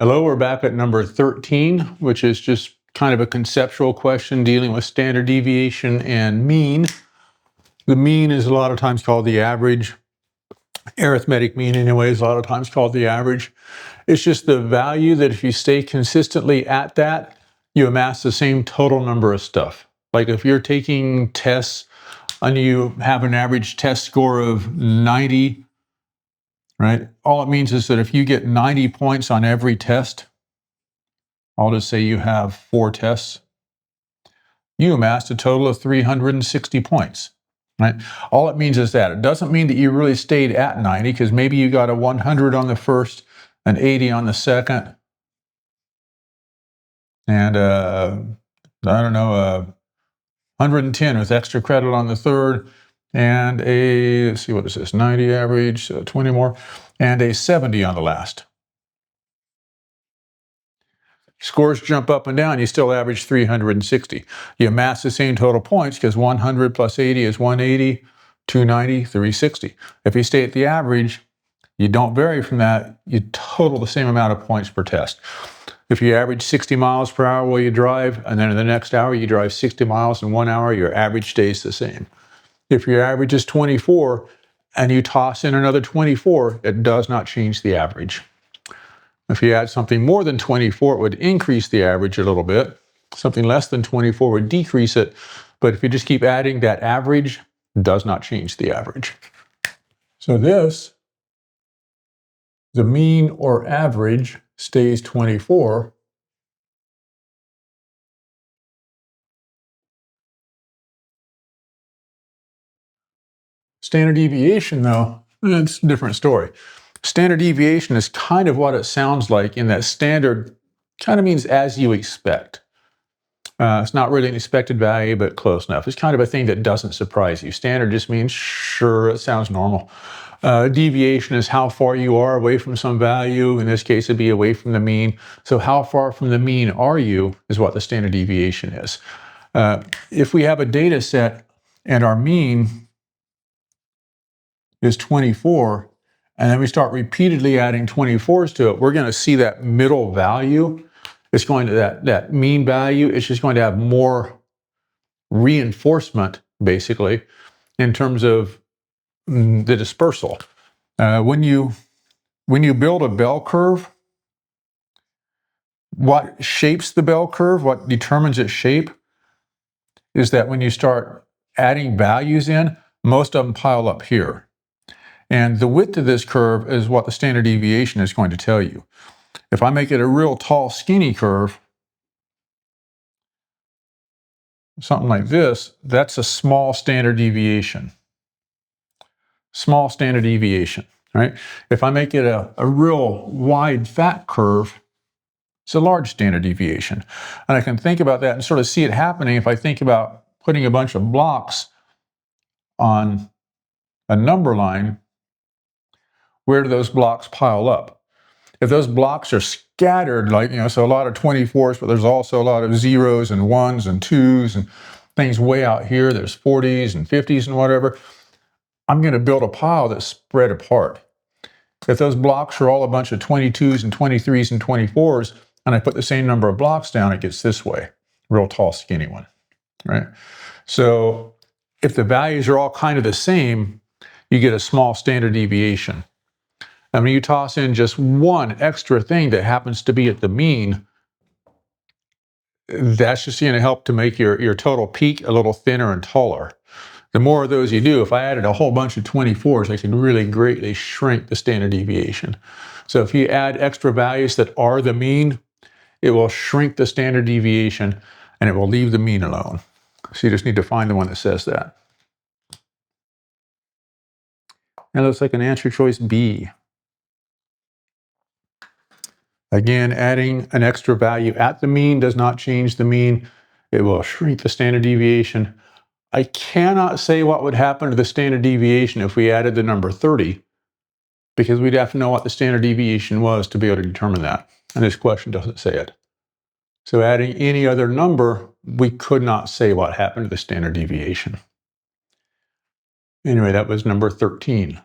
Hello, we're back at number 13, which is just kind of a conceptual question dealing with standard deviation and mean. The mean is a lot of times called the average. Arithmetic mean, anyway, is a lot of times called the average. It's just the value that if you stay consistently at that, you amass the same total number of stuff. Like if you're taking tests and you have an average test score of 90, right? All it means is that if you get 90 points on every test, I'll just say you have 4 tests, you amassed a total of 360 points, right? All it means is that. It doesn't mean that you really stayed at 90, because maybe you got a 100 on the first, an 80 on the second, and I don't know, 110 with extra credit on the third, and let's see, what is this, 90 average, so 20 more, and a 70 on the last. Scores jump up and down, you still average 360. You amass the same total points because 100 plus 80 is 180, 290, 360. If you stay at the average, you don't vary from that, you total the same amount of points per test. If you average 60 miles per hour while you drive, and then in the next hour you drive 60 miles in 1 hour, your average stays the same. If your average is 24 and you toss in another 24, it does not change the average. If you add something more than 24, it would increase the average a little bit. Something less than 24 would decrease it. But if you just keep adding, that average does not change the average. So this, the mean or average, stays 24. Standard deviation, though, it's a different story. Standard deviation is kind of what it sounds like, in that standard kind of means as you expect. It's not really an expected value, but close enough. It's kind of a thing that doesn't surprise you. Standard just means, sure, it sounds normal. Deviation is how far you are away from some value. In this case, it'd be away from the mean. So how far from the mean are you is what the standard deviation is. If we have a data set and our mean is 24, and then we start repeatedly adding 24s to it, we're going to see that middle value. It's going to, that mean value, it's just going to have more reinforcement, basically, in terms of the dispersal. When you build a bell curve, what shapes the bell curve, what determines its shape, is that when you start adding values in, most of them pile up here. And the width of this curve is what the standard deviation is going to tell you. If I make it a real tall, skinny curve, something like this, that's a small standard deviation. Small standard deviation, right? If I make it a real wide, fat curve, it's a large standard deviation. And I can think about that and sort of see it happening if I think about putting a bunch of blocks on a number line. Where do those blocks pile up? If those blocks are scattered, like, so a lot of 24s, but there's also a lot of 0s and 1s and 2s and things way out here, there's 40s and 50s and whatever, I'm going to build a pile that's spread apart. If those blocks are all a bunch of 22s and 23s and 24s, and I put the same number of blocks down, it gets this way, real tall, skinny one, right? So if the values are all kind of the same, you get a small standard deviation. And when you toss in just one extra thing that happens to be at the mean, that's just going to help to make your total peak a little thinner and taller. The more of those you do, if I added a whole bunch of 24s, I can really greatly shrink the standard deviation. So if you add extra values that are the mean, it will shrink the standard deviation and it will leave the mean alone. So you just need to find the one that says that. That looks like an answer choice B. Again, adding an extra value at the mean does not change the mean. It will shrink the standard deviation. I cannot say what would happen to the standard deviation if we added the number 30, because we'd have to know what the standard deviation was to be able to determine that. And this question doesn't say it. So adding any other number, we could not say what happened to the standard deviation. Anyway, that was number 13.